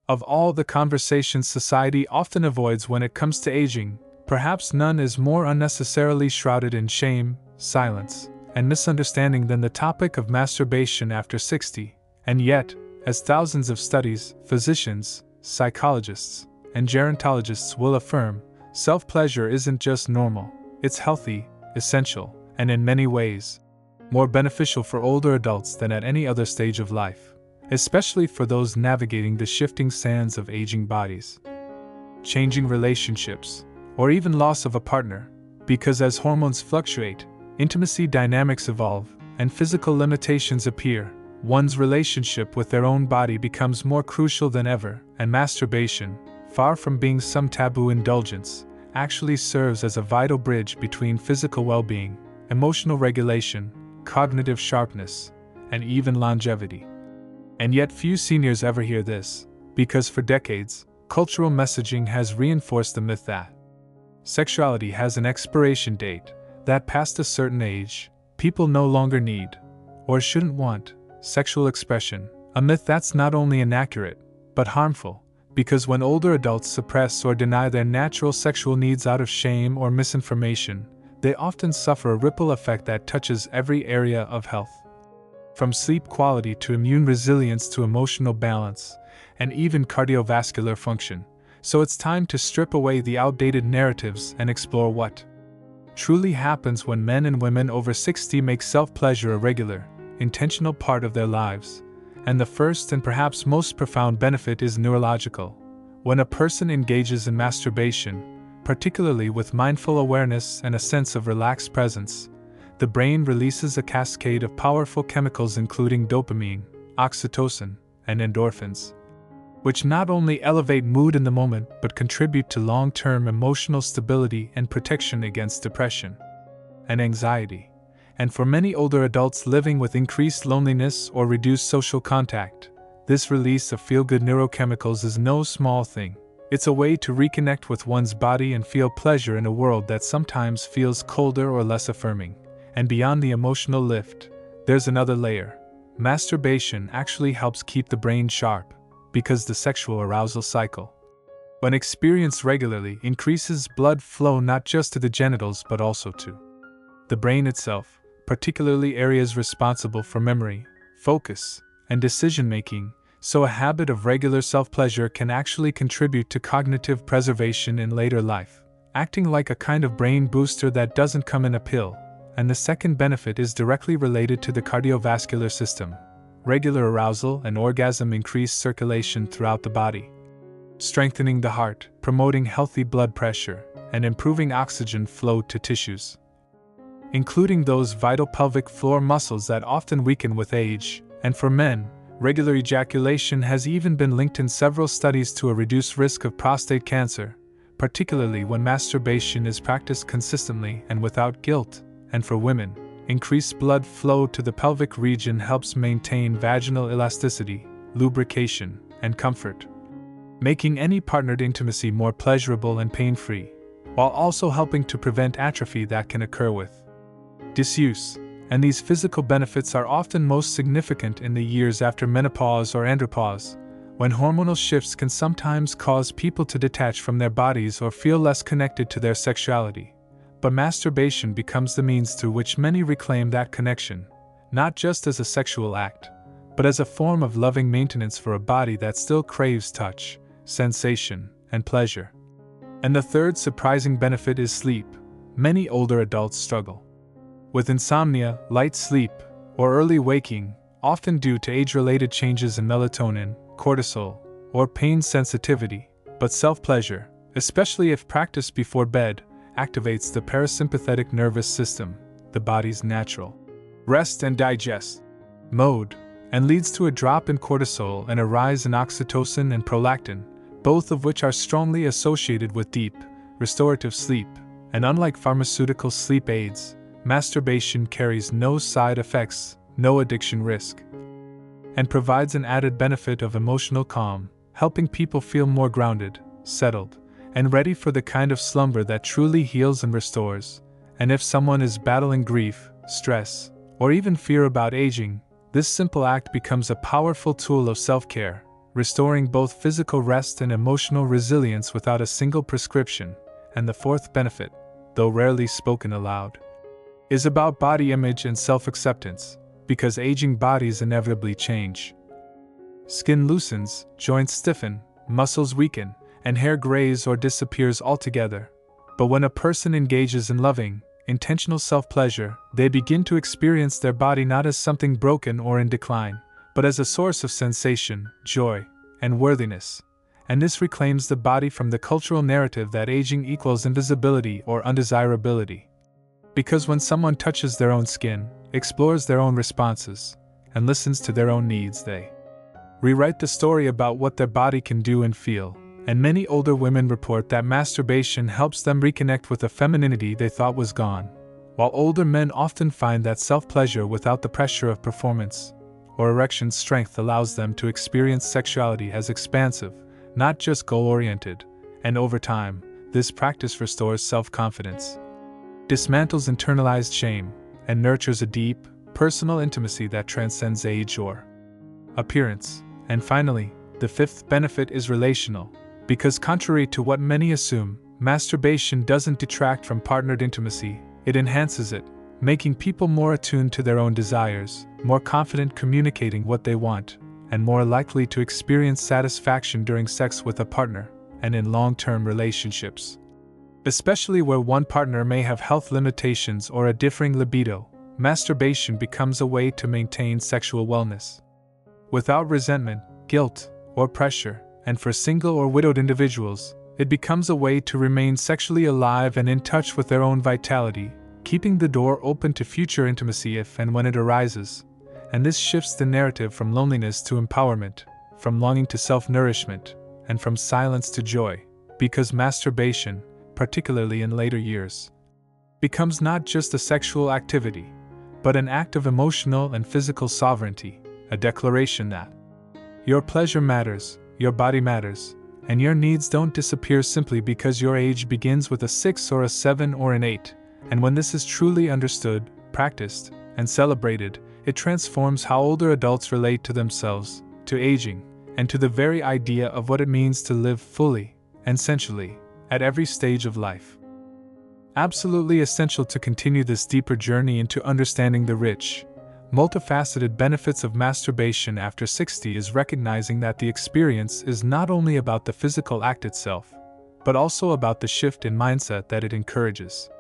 Of all the conversations society often avoids when it comes to aging, perhaps none is more unnecessarily shrouded in shame, silence, and misunderstanding than the topic of masturbation after 60, and yet, as thousands of studies, physicians, psychologists, and gerontologists will affirm, self-pleasure isn't just normal, it's healthy, essential, and in many ways, more beneficial for older adults than at any other stage of life, especially for those navigating the shifting sands of aging bodies, changing relationships, or even loss of a partner, because as hormones fluctuate, intimacy dynamics evolve, and physical limitations appear, one's relationship with their own body becomes more crucial than ever, and masturbation, far from being some taboo indulgence, actually serves as a vital bridge between physical well-being, emotional regulation, cognitive sharpness, and even longevity. And yet few seniors ever hear this, because for decades, cultural messaging has reinforced the myth that sexuality has an expiration date, that past a certain age, people no longer need, or shouldn't want, sexual expression, a myth that's not only inaccurate, but harmful, because when older adults suppress or deny their natural sexual needs out of shame or misinformation, they often suffer a ripple effect that touches every area of health. From sleep quality to immune resilience to emotional balance, and even cardiovascular function. So it's time to strip away the outdated narratives and explore what truly happens when men and women over 60 make self-pleasure a regular, intentional part of their lives. And the first and perhaps most profound benefit is neurological. When a person engages in masturbation, particularly with mindful awareness and a sense of relaxed presence, the brain releases a cascade of powerful chemicals including dopamine, oxytocin, and endorphins, which not only elevate mood in the moment but contribute to long-term emotional stability and protection against depression and anxiety. And for many older adults living with increased loneliness or reduced social contact, this release of feel-good neurochemicals is no small thing. It's a way to reconnect with one's body and feel pleasure in a world that sometimes feels colder or less affirming. And beyond the emotional lift, there's another layer. Masturbation actually helps keep the brain sharp, because the sexual arousal cycle, when experienced regularly, increases blood flow not just to the genitals but also to the brain itself, particularly areas responsible for memory, focus, and decision-making. So a habit of regular self-pleasure can actually contribute to cognitive preservation in later life, acting like a kind of brain booster that doesn't come in a pill. And the second benefit is directly related to the cardiovascular system. Regular arousal and orgasm increase circulation throughout the body, strengthening the heart, promoting healthy blood pressure, and improving oxygen flow to tissues, including those vital pelvic floor muscles that often weaken with age. And for men, regular ejaculation has even been linked in several studies to a reduced risk of prostate cancer, particularly when masturbation is practiced consistently and without guilt. And for women, increased blood flow to the pelvic region helps maintain vaginal elasticity, lubrication, and comfort, making any partnered intimacy more pleasurable and pain-free, while also helping to prevent atrophy that can occur with disuse. And these physical benefits are often most significant in the years after menopause or andropause, when hormonal shifts can sometimes cause people to detach from their bodies or feel less connected to their sexuality. But masturbation becomes the means through which many reclaim that connection, not just as a sexual act, but as a form of loving maintenance for a body that still craves touch, sensation, and pleasure. And the third surprising benefit is sleep. Many older adults struggle with insomnia, light sleep, or early waking, often due to age-related changes in melatonin, cortisol, or pain sensitivity. But self-pleasure, especially if practiced before bed, activates the parasympathetic nervous system, the body's natural rest and digest mode, and leads to a drop in cortisol and a rise in oxytocin and prolactin, both of which are strongly associated with deep, restorative sleep. And unlike pharmaceutical sleep aids, masturbation carries no side effects, no addiction risk, and provides an added benefit of emotional calm, helping people feel more grounded, settled, and ready for the kind of slumber that truly heals and restores. And if someone is battling grief, stress, or even fear about aging, this simple act becomes a powerful tool of self-care, restoring both physical rest and emotional resilience without a single prescription. And the fourth benefit, though rarely spoken aloud, is about body image and self-acceptance, because aging bodies inevitably change. Skin loosens, joints stiffen, muscles weaken, and hair grays or disappears altogether. But when a person engages in loving, intentional self-pleasure, they begin to experience their body not as something broken or in decline, but as a source of sensation, joy, and worthiness. And this reclaims the body from the cultural narrative that aging equals invisibility or undesirability. Because when someone touches their own skin, explores their own responses, and listens to their own needs, they rewrite the story about what their body can do and feel. And many older women report that masturbation helps them reconnect with a femininity they thought was gone, while older men often find that self-pleasure without the pressure of performance or erection strength allows them to experience sexuality as expansive, not just goal-oriented, and over time, this practice restores self-confidence, dismantles internalized shame, and nurtures a deep, personal intimacy that transcends age or appearance. And finally, the fifth benefit is relational, because contrary to what many assume, masturbation doesn't detract from partnered intimacy, it enhances it, making people more attuned to their own desires, more confident communicating what they want, and more likely to experience satisfaction during sex with a partner, and in long-term relationships. Especially where one partner may have health limitations or a differing libido, masturbation becomes a way to maintain sexual wellness without resentment, guilt, or pressure, and for single or widowed individuals, it becomes a way to remain sexually alive and in touch with their own vitality, keeping the door open to future intimacy if and when it arises. And this shifts the narrative from loneliness to empowerment, from longing to self-nourishment, and from silence to joy, because masturbation, particularly in later years, becomes not just a sexual activity, but an act of emotional and physical sovereignty, a declaration that your pleasure matters, your body matters, and your needs don't disappear simply because your age begins with a 6 or a 7 or an 8. And when this is truly understood, practiced, and celebrated, it transforms how older adults relate to themselves, to aging, and to the very idea of what it means to live fully and sensually at every stage of life. Absolutely essential to continue this deeper journey into understanding the rich, multifaceted benefits of masturbation after 60 is recognizing that the experience is not only about the physical act itself, but also about the shift in mindset that it encourages.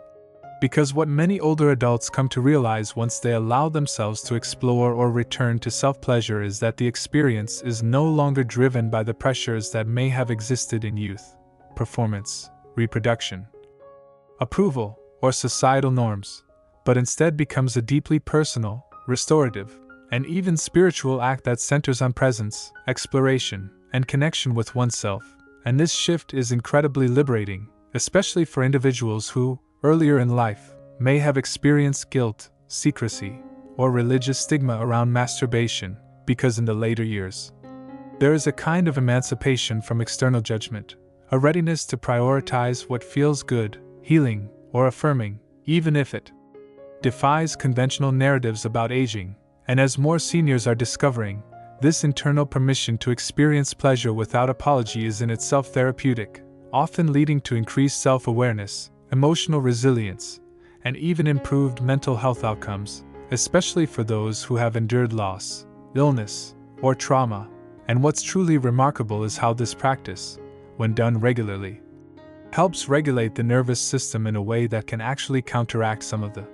Because what many older adults come to realize once they allow themselves to explore or return to self-pleasure is that the experience is no longer driven by the pressures that may have existed in youth, performance, reproduction, approval, or societal norms, but instead becomes a deeply personal, restorative, and even spiritual act that centers on presence, exploration, and connection with oneself. And this shift is incredibly liberating, especially for individuals who, earlier in life, may have experienced guilt, secrecy, or religious stigma around masturbation, because in the later years, there is a kind of emancipation from external judgment, a readiness to prioritize what feels good, healing, or affirming, even if it defies conventional narratives about aging. And as more seniors are discovering, this internal permission to experience pleasure without apology is in itself therapeutic, often leading to increased self-awareness, emotional resilience, and even improved mental health outcomes, especially for those who have endured loss, illness, or trauma. And what's truly remarkable is how this practice, when done regularly, helps regulate the nervous system in a way that can actually counteract some of the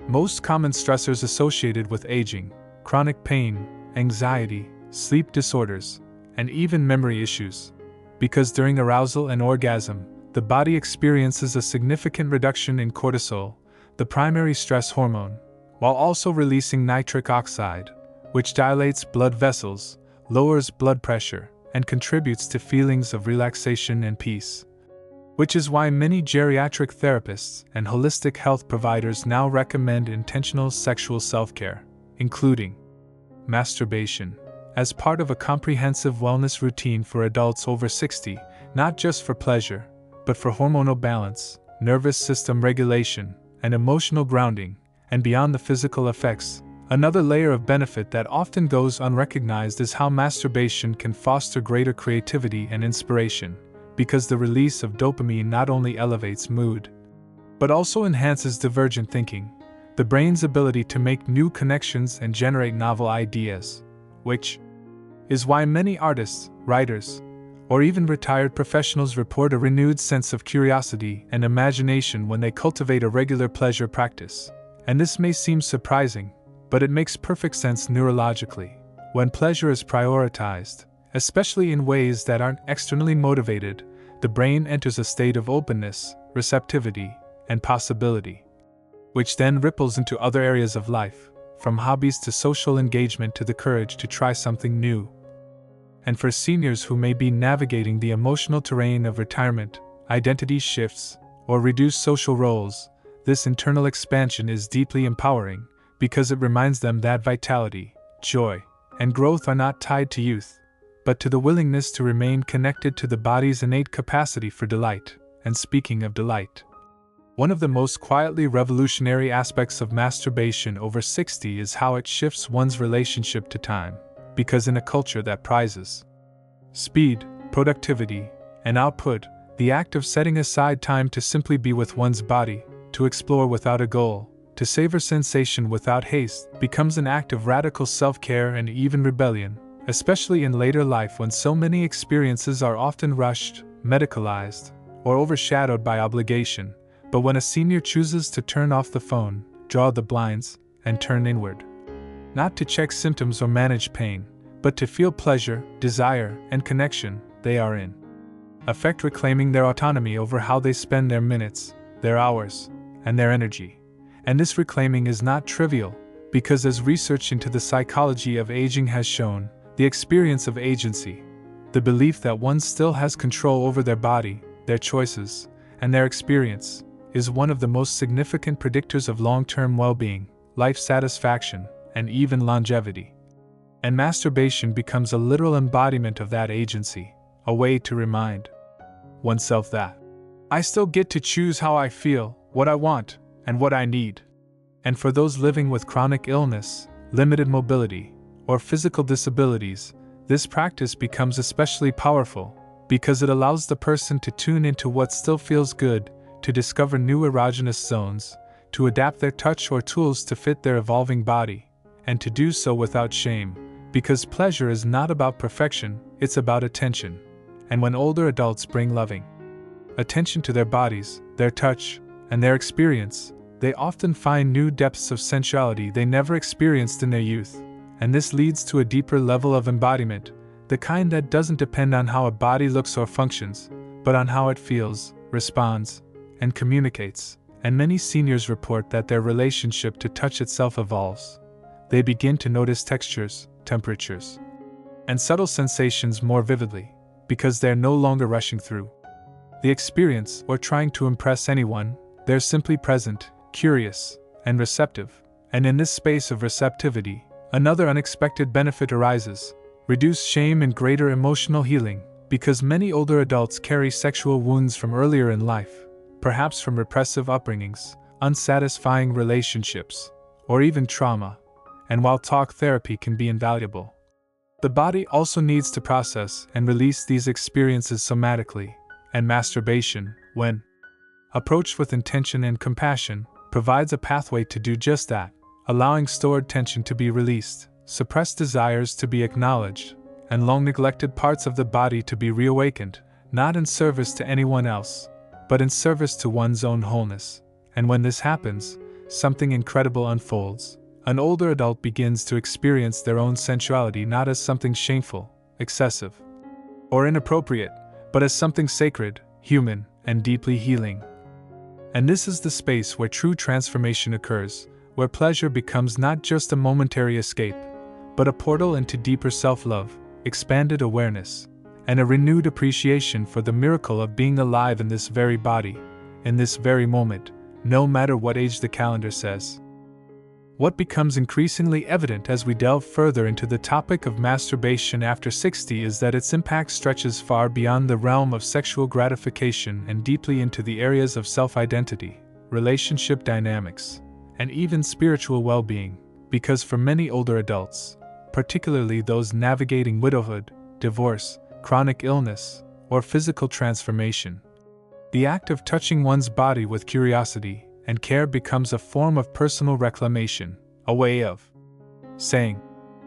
most common stressors associated with aging: chronic pain, anxiety, sleep disorders, and even memory issues. Because during arousal and orgasm, the body experiences a significant reduction in cortisol, the primary stress hormone, while also releasing nitric oxide, which dilates blood vessels, lowers blood pressure, and contributes to feelings of relaxation and peace. Which is why many geriatric therapists and holistic health providers now recommend intentional sexual self-care, including masturbation, as part of a comprehensive wellness routine for adults over 60, not just for pleasure, but for hormonal balance, nervous system regulation, and emotional grounding. And beyond the physical effects, Another layer of benefit that often goes unrecognized is how masturbation can foster greater creativity and inspiration, because the release of dopamine not only elevates mood, but also enhances divergent thinking, the brain's ability to make new connections and generate novel ideas, which is why many artists, writers, or even retired professionals report a renewed sense of curiosity and imagination when they cultivate a regular pleasure practice. And this may seem surprising, but it makes perfect sense neurologically. When pleasure is prioritized, especially in ways that aren't externally motivated, the brain enters a state of openness, receptivity, and possibility, which then ripples into other areas of life, from hobbies to social engagement to the courage to try something new. And for seniors who may be navigating the emotional terrain of retirement, identity shifts, or reduced social roles, this internal expansion is deeply empowering because it reminds them that vitality, joy, and growth are not tied to youth, but to the willingness to remain connected to the body's innate capacity for delight. And speaking of delight, one of the most quietly revolutionary aspects of masturbation over 60 is how it shifts one's relationship to time, because in a culture that prizes speed, productivity, and output, the act of setting aside time to simply be with one's body, to explore without a goal, to savor sensation without haste, becomes an act of radical self-care and even rebellion, especially in later life when so many experiences are often rushed, medicalized, or overshadowed by obligation. But when a senior chooses to turn off the phone, draw the blinds, and turn inward, not to check symptoms or manage pain, but to feel pleasure, desire, and connection, they are in effect reclaiming their autonomy over how they spend their minutes, their hours, and their energy. And this reclaiming is not trivial, because as research into the psychology of aging has shown, the experience of agency, the belief that one still has control over their body, their choices, and their experience, is one of the most significant predictors of long-term well-being, life satisfaction, and even longevity. And masturbation becomes a literal embodiment of that agency, a way to remind oneself that I still get to choose how I feel, what I want, and what I need. And for those living with chronic illness, limited mobility, or physical disabilities, this practice becomes especially powerful because it allows the person to tune into what still feels good, to discover new erogenous zones, to adapt their touch or tools to fit their evolving body, and to do so without shame, because pleasure is not about perfection, it's about attention. And when older adults bring loving attention to their bodies, their touch, and their experience, they often find new depths of sensuality they never experienced in their youth. And this leads to a deeper level of embodiment, the kind that doesn't depend on how a body looks or functions, but on how it feels, responds, and communicates. And many seniors report that their relationship to touch itself evolves. They begin to notice textures, temperatures, and subtle sensations more vividly, because they're no longer rushing through the experience or trying to impress anyone. They're simply present, curious, and receptive. And in this space of receptivity, another unexpected benefit arises: reduced shame and greater emotional healing, because many older adults carry sexual wounds from earlier in life, perhaps from repressive upbringings, unsatisfying relationships, or even trauma. And while talk therapy can be invaluable, the body also needs to process and release these experiences somatically, and masturbation, when approached with intention and compassion, provides a pathway to do just that, allowing stored tension to be released, suppressed desires to be acknowledged, and long-neglected parts of the body to be reawakened, not in service to anyone else, but in service to one's own wholeness. And when this happens, something incredible unfolds. An older adult begins to experience their own sensuality not as something shameful, excessive, or inappropriate, but as something sacred, human, and deeply healing. And this is the space where true transformation occurs, where pleasure becomes not just a momentary escape, but a portal into deeper self-love, expanded awareness, and a renewed appreciation for the miracle of being alive in this very body, in this very moment, no matter what age the calendar says. What becomes increasingly evident as we delve further into the topic of masturbation after 60 is that its impact stretches far beyond the realm of sexual gratification and deeply into the areas of self-identity, relationship dynamics, and even spiritual well-being, because for many older adults, particularly those navigating widowhood, divorce, chronic illness, or physical transformation, the act of touching one's body with curiosity and care becomes a form of personal reclamation, a way of saying,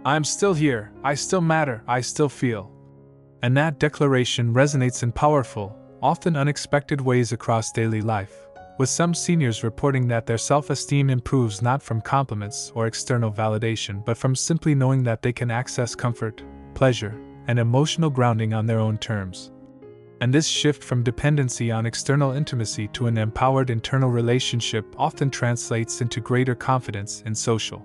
"I'm still here, I still matter, I still feel." And that declaration resonates in powerful, often unexpected ways across daily life, with some seniors reporting that their self-esteem improves not from compliments or external validation but from simply knowing that they can access comfort, pleasure, and emotional grounding on their own terms. And this shift from dependency on external intimacy to an empowered internal relationship often translates into greater confidence in social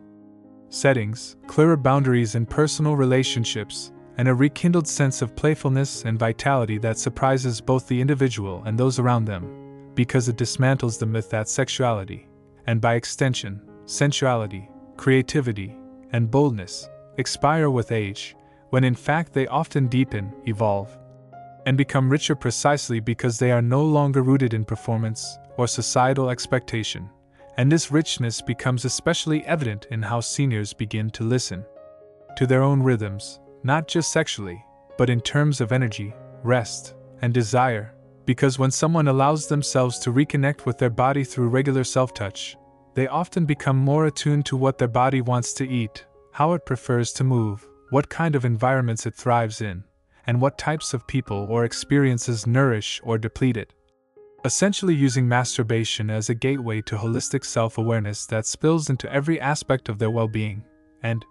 settings, clearer boundaries in personal relationships, and a rekindled sense of playfulness and vitality that surprises both the individual and those around them, because it dismantles the myth that sexuality, and by extension, sensuality, creativity, and boldness, expire with age, when in fact they often deepen, evolve, and become richer precisely because they are no longer rooted in performance or societal expectation. And this richness becomes especially evident in how seniors begin to listen to their own rhythms, not just sexually, but in terms of energy, rest, and desire, because when someone allows themselves to reconnect with their body through regular self-touch, they often become more attuned to what their body wants to eat, how it prefers to move, what kind of environments it thrives in, and what types of people or experiences nourish or deplete it. Essentially using masturbation as a gateway to holistic self-awareness that spills into every aspect of their well-being. And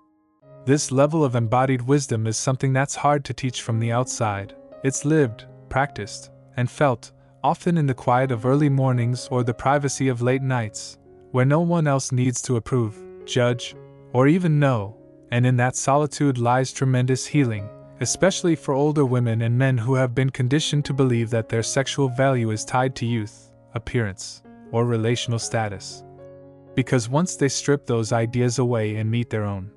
this level of embodied wisdom is something that's hard to teach from the outside. It's lived, practiced, and felt, often in the quiet of early mornings or the privacy of late nights, where no one else needs to approve, judge, or even know, and in that solitude lies tremendous healing, especially for older women and men who have been conditioned to believe that their sexual value is tied to youth, appearance, or relational status. Because once they strip those ideas away and meet their own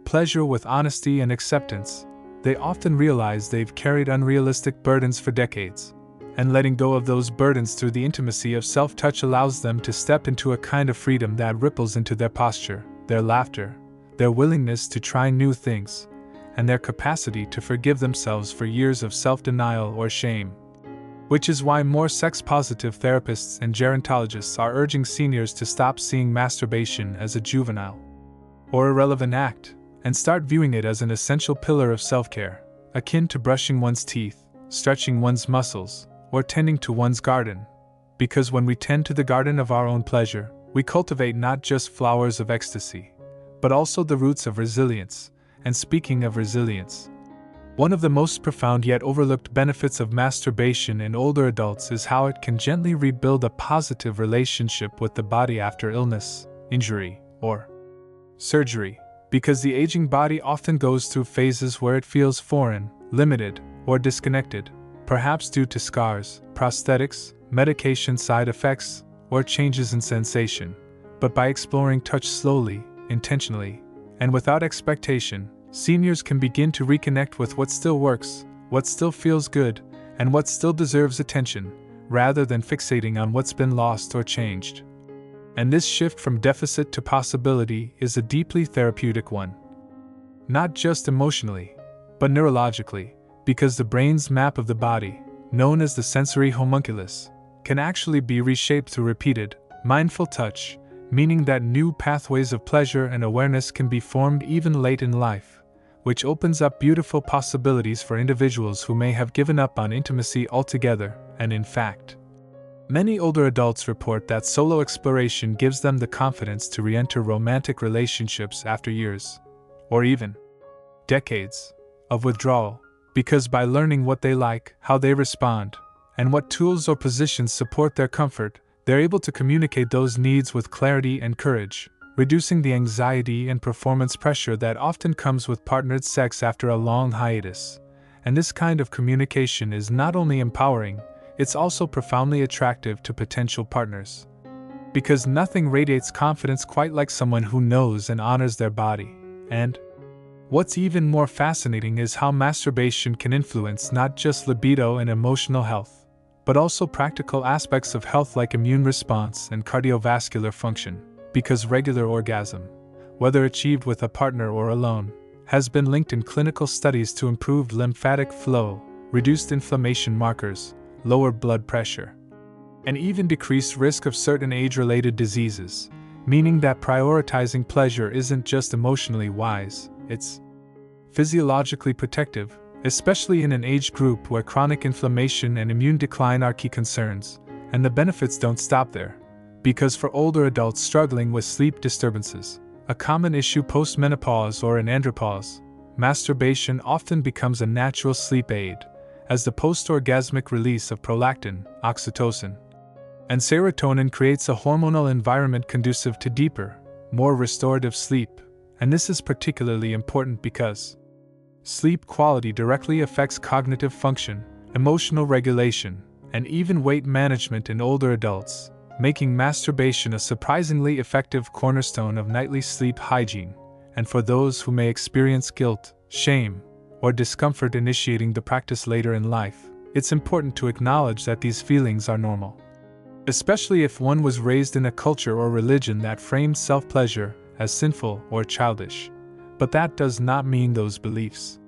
pleasure with honesty and acceptance, they often realize they've carried unrealistic burdens for decades, and letting go of those burdens through the intimacy of self-touch allows them to step into a kind of freedom that ripples into their posture, their laughter, their willingness to try new things, and their capacity to forgive themselves for years of self-denial or shame. Which is why more sex-positive therapists and gerontologists are urging seniors to stop seeing masturbation as a juvenile or irrelevant act, and start viewing it as an essential pillar of self-care, akin to brushing one's teeth, stretching one's muscles, or tending to one's garden. Because when we tend to the garden of our own pleasure, we cultivate not just flowers of ecstasy, but also the roots of resilience. And speaking of resilience, one of the most profound yet overlooked benefits of masturbation in older adults is how it can gently rebuild a positive relationship with the body after illness, injury, or surgery. Because the aging body often goes through phases where it feels foreign, limited, or disconnected, perhaps due to scars, prosthetics, medication side effects, or changes in sensation. But by exploring touch slowly, intentionally, and without expectation, seniors can begin to reconnect with what still works, what still feels good, and what still deserves attention, rather than fixating on what's been lost or changed. And this shift from deficit to possibility is a deeply therapeutic one. Not just emotionally, but neurologically, because the brain's map of the body, known as the sensory homunculus, can actually be reshaped through repeated, mindful touch, meaning that new pathways of pleasure and awareness can be formed even late in life, which opens up beautiful possibilities for individuals who may have given up on intimacy altogether. And in fact, many older adults report that solo exploration gives them the confidence to re-enter romantic relationships after years, or even decades, of withdrawal, because by learning what they like, how they respond, and what tools or positions support their comfort, they're able to communicate those needs with clarity and courage, reducing the anxiety and performance pressure that often comes with partnered sex after a long hiatus. And this kind of communication is not only empowering, it's also profoundly attractive to potential partners. Because nothing radiates confidence quite like someone who knows and honors their body. And what's even more fascinating is how masturbation can influence not just libido and emotional health, but also practical aspects of health like immune response and cardiovascular function, because regular orgasm, whether achieved with a partner or alone, has been linked in clinical studies to improved lymphatic flow, reduced inflammation markers, lower blood pressure, and even decreased risk of certain age-related diseases, meaning that prioritizing pleasure isn't just emotionally wise, it's physiologically protective, especially in an age group where chronic inflammation and immune decline are key concerns. And the benefits don't stop there, because for older adults struggling with sleep disturbances, a common issue post-menopause or in andropause, masturbation often becomes a natural sleep aid, as the post-orgasmic release of prolactin, oxytocin, and serotonin creates a hormonal environment conducive to deeper, more restorative sleep. And this is particularly important because sleep quality directly affects cognitive function, emotional regulation, and even weight management in older adults, making masturbation a surprisingly effective cornerstone of nightly sleep hygiene. And for those who may experience guilt, shame, or discomfort initiating the practice later in life, it's important to acknowledge that these feelings are normal, especially if one was raised in a culture or religion that framed self-pleasure as sinful or childish. But that does not mean those beliefs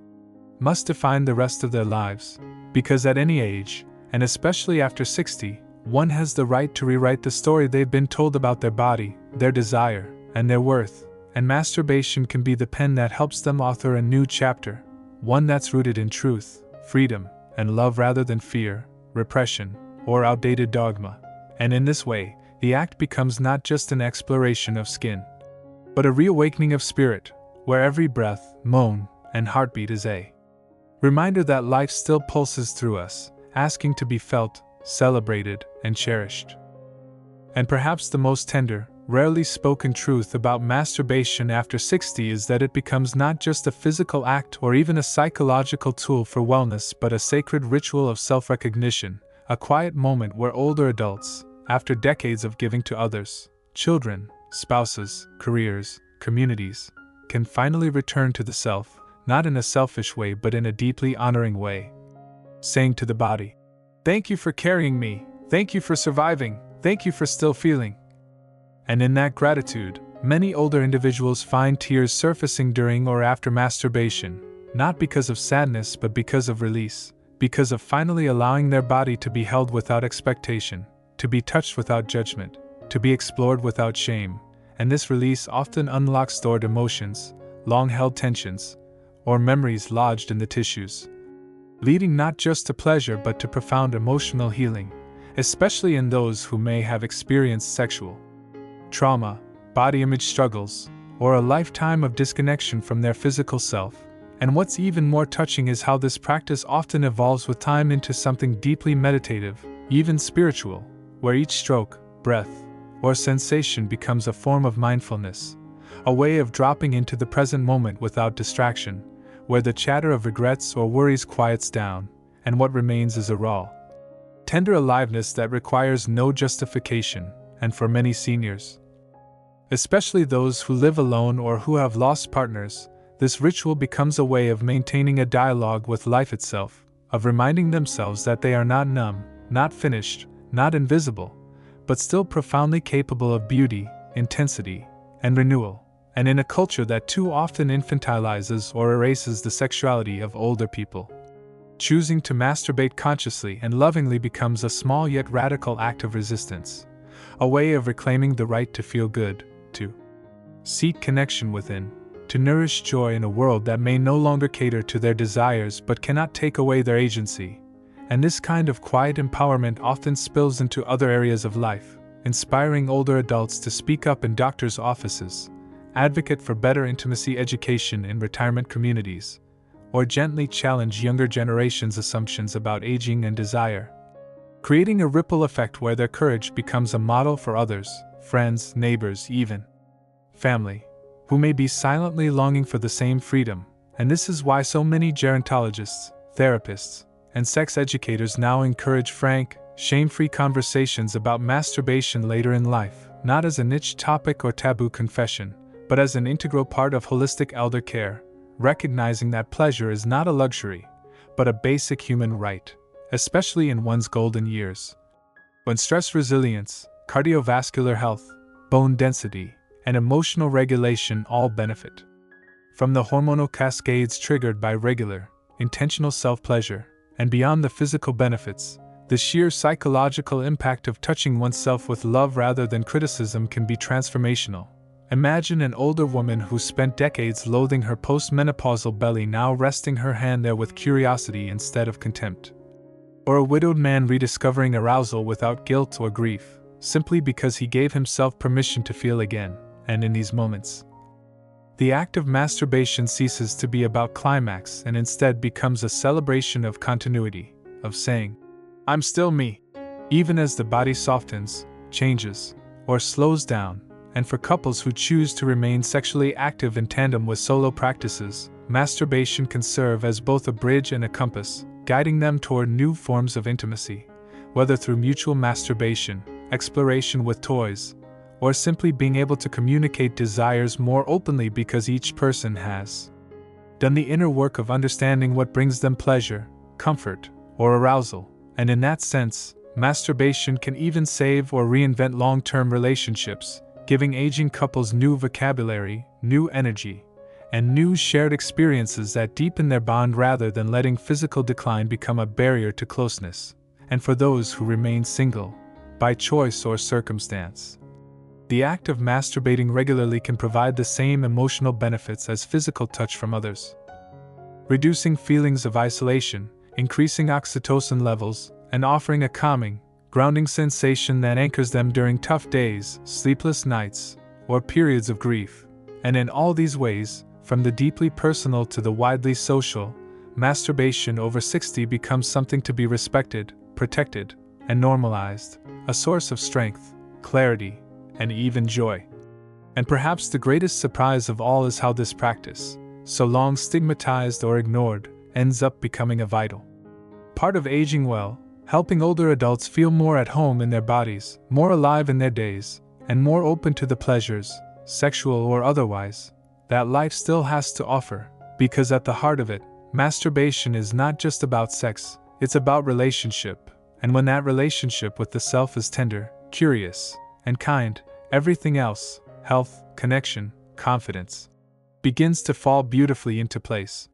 must define the rest of their lives, because at any age, and especially after 60, one has the right to rewrite the story they've been told about their body, their desire, and their worth, and masturbation can be the pen that helps them author a new chapter, one that's rooted in truth, freedom, and love rather than fear, repression, or outdated dogma. And in this way, the act becomes not just an exploration of skin, but a reawakening of spirit, where every breath, moan, and heartbeat is a reminder that life still pulses through us, asking to be felt, celebrated, and cherished. And perhaps the most tender, rarely spoken truth about masturbation after 60 is that it becomes not just a physical act or even a psychological tool for wellness, but a sacred ritual of self-recognition, a quiet moment where older adults, after decades of giving to others, children, spouses, careers, communities, can finally return to the self, not in a selfish way but in a deeply honoring way, saying to the body, "Thank you for carrying me, thank you for surviving, thank you for still feeling." And in that gratitude, many older individuals find tears surfacing during or after masturbation, not because of sadness but because of release, because of finally allowing their body to be held without expectation, to be touched without judgment, to be explored without shame. And this release often unlocks stored emotions, long-held tensions, or memories lodged in the tissues, leading not just to pleasure but to profound emotional healing, especially in those who may have experienced sexual trauma, body image struggles, or a lifetime of disconnection from their physical self. And what's even more touching is how this practice often evolves with time into something deeply meditative, even spiritual, where each stroke, breath, or sensation becomes a form of mindfulness, a way of dropping into the present moment without distraction, where the chatter of regrets or worries quiets down, and what remains is a raw, tender aliveness that requires no justification. And for many seniors, especially those who live alone or who have lost partners, this ritual becomes a way of maintaining a dialogue with life itself, of reminding themselves that they are not numb, not finished, not invisible, but still profoundly capable of beauty, intensity, and renewal. And in a culture that too often infantilizes or erases the sexuality of older people, choosing to masturbate consciously and lovingly becomes a small yet radical act of resistance, a way of reclaiming the right to feel good, to seek connection within, to nourish joy in a world that may no longer cater to their desires but cannot take away their agency. And this kind of quiet empowerment often spills into other areas of life, inspiring older adults to speak up in doctors' offices, advocate for better intimacy education in retirement communities, or gently challenge younger generations' assumptions about aging and desire, creating a ripple effect where their courage becomes a model for others, friends, neighbors, even family, who may be silently longing for the same freedom. And this is why so many gerontologists, therapists, and sex educators now encourage frank, shame-free conversations about masturbation later in life, not as a niche topic or taboo confession, but as an integral part of holistic elder care, recognizing that pleasure is not a luxury, but a basic human right, especially in one's golden years, when stress resilience, cardiovascular health, bone density, and emotional regulation all benefit. From the hormonal cascades triggered by regular, intentional self-pleasure, and beyond the physical benefits, the sheer psychological impact of touching oneself with love rather than criticism can be transformational. Imagine an older woman who spent decades loathing her postmenopausal belly now resting her hand there with curiosity instead of contempt. Or a widowed man rediscovering arousal without guilt or grief, simply because he gave himself permission to feel again, and in these moments. The act of masturbation ceases to be about climax and instead becomes a celebration of continuity, of saying, "I'm still me," even as the body softens, changes, or slows down. And for couples who choose to remain sexually active in tandem with solo practices, masturbation can serve as both a bridge and a compass, guiding them toward new forms of intimacy, whether through mutual masturbation, exploration with toys, or simply being able to communicate desires more openly because each person has done the inner work of understanding what brings them pleasure, comfort, or arousal, and in that sense, masturbation can even save or reinvent long-term relationships, giving aging couples new vocabulary, new energy, and new shared experiences that deepen their bond rather than letting physical decline become a barrier to closeness. And for those who remain single, by choice or circumstance, the act of masturbating regularly can provide the same emotional benefits as physical touch from others, reducing feelings of isolation, increasing oxytocin levels, and offering a calming, grounding sensation that anchors them during tough days, sleepless nights, or periods of grief. And in all these ways, from the deeply personal to the widely social, masturbation over 60 becomes something to be respected, protected, and normalized, a source of strength, clarity, and even joy. And perhaps the greatest surprise of all is how this practice, so long stigmatized or ignored, ends up becoming a vital part of aging well, helping older adults feel more at home in their bodies, more alive in their days, and more open to the pleasures, sexual or otherwise, that life still has to offer. Because at the heart of it, masturbation is not just about sex, it's about relationship. And when that relationship with the self is tender, curious, and kind, everything else, health, connection, confidence, begins to fall beautifully into place.